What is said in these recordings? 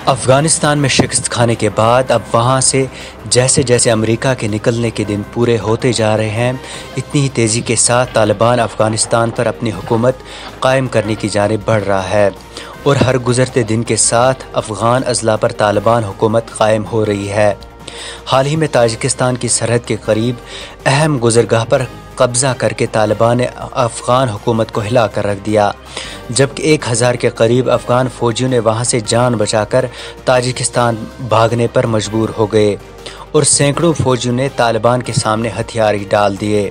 अफ़गानिस्तान में शिकस्त खाने के बाद अब वहाँ से जैसे जैसे अमेरिका के निकलने के दिन पूरे होते जा रहे हैं, इतनी ही तेज़ी के साथ तालिबान अफ़गानिस्तान पर अपनी हुकूमत कायम करने की जानिब बढ़ रहा है और हर गुज़रते दिन के साथ अफ़गान अज़ला पर तालिबान हुकूमत कायम हो रही है। हाल ही में ताजिकिस्तान की सरहद के करीब अहम गुज़रगाह पर कब्ज़ा करके तालिबान ने अफ़गान हुकूमत को हिला कर रख दिया, जबकि 1000 के करीब अफ़गान फ़ौजियों ने वहाँ से जान बचाकर ताजिकिस्तान भागने पर मजबूर हो गए और सैकड़ों फ़ौजियों ने तालिबान के सामने हथियार ही डाल दिए।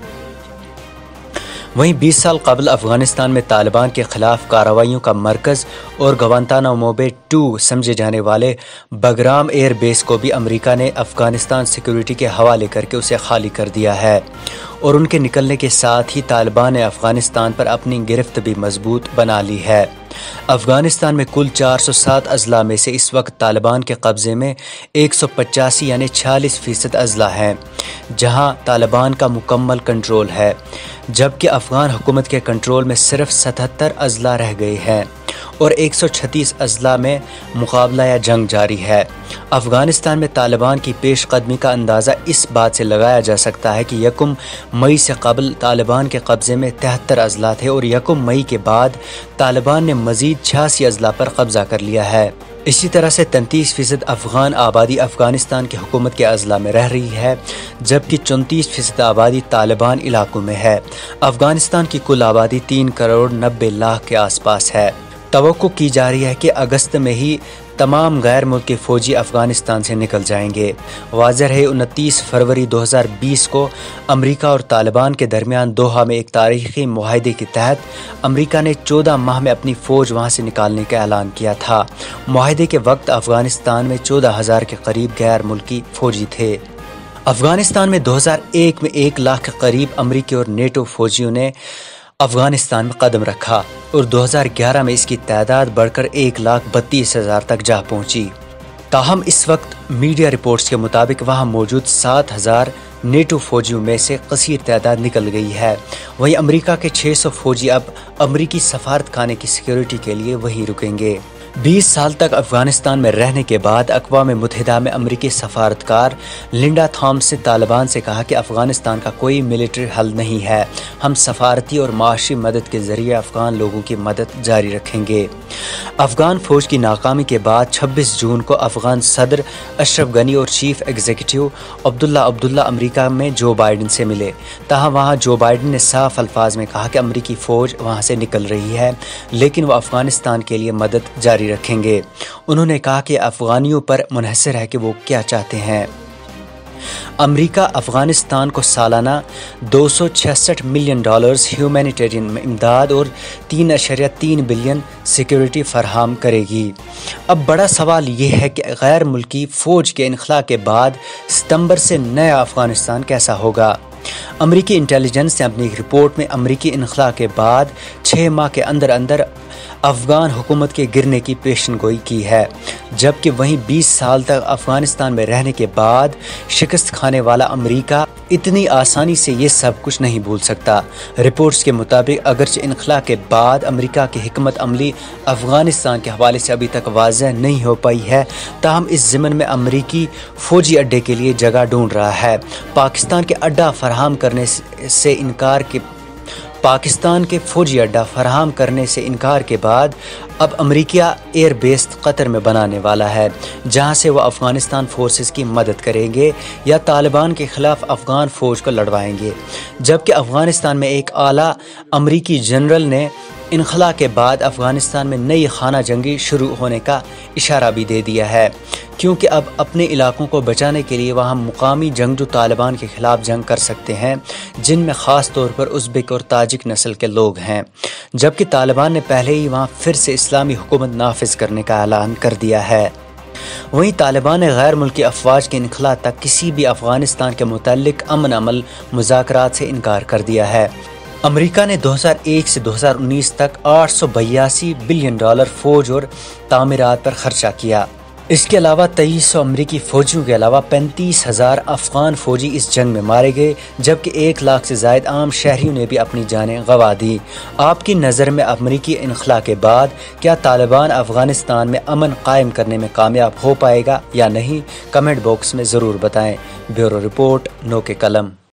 वहीं 20 साल कबल अफ़गानिस्तान में तालिबान के ख़िलाफ़ कार्रवाइयों का मरकज़ और गवांतानामो बे 2 समझे जाने वाले बगराम एयर बेस को भी अमेरिका ने अफ़गानिस्तान सिक्योरिटी के हवाले करके उसे खाली कर दिया है और उनके निकलने के साथ ही तालिबान ने अफ़गानिस्तान पर अपनी गिरफ्त भी मजबूत बना ली है। अफ़गानिस्तान में कुल 407 अज़ला में से इस वक्त तालिबान के कब्ज़े में 185 यानी 46% अज़ला हैं, जहां तालिबान का मुकम्मल कंट्रोल है, जबकि अफ़गान हुकूमत के कंट्रोल में सिर्फ 77 अज़ला रह गए हैं और 136 अज़ला में मुकाबला या जंग जारी है। अफ़गानिस्तान में तालिबान की पेशकदमी का अंदाज़ा इस बात से लगाया जा सकता है कि 1 मई से कबल तालिबान के कब्ज़े में 73 अज़ला थे और 1 मई के बाद तालिबान ने मज़ीद 86 अज़ला पर कब्ज़ा कर लिया है। इसी तरह से 33% अफ़गान आबादी अफ़गानिस्तान की हुकूमत के अज़ला में रह रही है, जबकि 34% आबादी तालिबान इलाकों में है। अफ़गानिस्तान की कुल आबादी 3 करोड़ 90 लाख के आसपास है। तवक्को की जा रही है कि अगस्त में ही तमाम गैर मुल्की फ़ौजी अफ़गानिस्तान से निकल जाएंगे। वाज़ेह है 29 फरवरी 2020 को अमेरिका और तालिबान के दरमियान दोहा में एक तारीख़ी मुआहदे के तहत अमेरिका ने 14 माह में अपनी फ़ौज वहाँ से निकालने का ऐलान किया था। मुआहदे के वक्त अफ़गानिस्तान में 14,000 के करीब गैर मुल्की फ़ौजी थे। अफ़गानिस्तान में 2001 में 1 लाख के करीब अमेरिकी और नेटो फ़ौजियों ने अफ़गानिस्तान में कदम रखा और 2011 में इसकी तादाद बढ़कर 1,32,000 तक जा पहुंची। ताहम इस वक्त मीडिया रिपोर्ट्स के मुताबिक वहां मौजूद 7,000 नेटो फ़ौजियों में से कसीर तादाद निकल गई है। वहीं अमेरिका के 600 फ़ौजी अब अमेरिकी सफारत खाने की सिक्योरिटी के लिए वहीं रुकेंगे। 20 साल तक अफ़गानिस्तान में रहने के बाद अक़वाम मुत्तहिदा में अमेरिकी सफारतकार लिंडा थॉमस ने तालिबान से कहा कि अफ़गानिस्तान का कोई मिलिट्री हल नहीं है, हम सफारती और माशी मदद के ज़रिए अफ़गान लोगों की मदद जारी रखेंगे। अफ़गान फ़ौज की नाकामी के बाद 26 जून को अफ़गान सदर अशरफ गनी और चीफ एग्जीक्यूटिव अब्दुल्ला अमेरिका में जो बाइडन से मिले। ताहम वहाँ जो बाइडन ने साफ अल्फाज में कहा कि अमेरिकी फ़ौज वहाँ से निकल रही है, लेकिन वह अफ़गानिस्तान के लिए मदद जारी रखेंगे। उन्होंने कहा कि अफ़गानियों पर मुनहसर है कि वो क्या चाहते हैं। अमेरिका अफ़गानिस्तान को सालाना $266 मिलियन ह्यूमैनिटेरियन इमदाद और 3.3 बिलियन सिक्योरिटी फराहम करेगी। अब बड़ा सवाल ये है कि गैर मुल्की फ़ौज के इनखला के बाद सितंबर से नया अफ़गानिस्तान कैसा होगा। अमेरिकी इंटेलिजेंस ने अपनी एक रिपोर्ट में अमेरिकी इनखला के बाद 6 माह के अंदर अंदर अफ़गान हुकूमत के गिरने की पेशनगोई की है, जबकि वहीं 20 साल तक अफ़गानिस्तान में रहने के बाद शिकस्त खाने वाला अमेरिका इतनी आसानी से ये सब कुछ नहीं भूल सकता। रिपोर्ट्स के मुताबिक अगरचे इनखला के बाद अमेरिका की हिकमत अमली अफ़गानिस्तान के हवाले से अभी तक वाज़ेह नहीं हो पाई है, ताहम इस ज़िमन में अमेरिकी फ़ौजी अड्डे के लिए जगह ढूंढ रहा है। पाकिस्तान के अड्डा फराहम करने से इनकार के पाकिस्तान के फ़ौजी अड्डा फराहम करने से इनकार के बाद अब अमेरिका एयर बेस कतर में बनाने वाला है, जहां से वह अफ़गानिस्तान फोर्सेस की मदद करेंगे या तालिबान के ख़िलाफ़ अफ़गान फ़ौज को लड़वाएंगे। जबकि अफ़गानिस्तान में एक आला अमेरिकी जनरल ने इनखला के बाद अफ़गानिस्तान में नई खाना जंगी शुरू होने का इशारा भी दे दिया है, क्योंकि अब अपने इलाकों को बचाने के लिए वहाँ मुकामी जंगजू तालिबान के ख़िलाफ़ जंग कर सकते हैं, जिनमें ख़ास तौर पर उज़्बेक और ताजिक नस्ल के लोग हैं। जबकि तालिबान ने पहले ही वहाँ फिर से इस्लामी हुकूमत नाफिज करने का ऐलान कर दिया है। वहीं तालिबान ने गैर मुल्की अफवाज के इनखला तक किसी भी अफ़गानिस्तान के मुताल्लिक अमन अमल मुज़ाकरात से इनकार कर दिया है। अमेरिका ने 2001 से 2019 तक $882 बिलियन फ़ौज और तामीरात पर खर्चा किया। इसके अलावा 2300 अमरीकी फ़ौजियों के अलावा 35,000 अफ़गान फ़ौजी इस जंग में मारे गए, जबकि 1 लाख से ज़ायद आम शहरियों ने भी अपनी जानें गंवा दी। आपकी नज़र में अमरीकी इनखला के बाद क्या तालिबान अफ़गानिस्तान में अमन कायम करने में कामयाब हो पाएगा या नहीं? कमेंट बॉक्स में ज़रूर बताएँ। ब्यूरो रिपोर्ट, नो के कलम।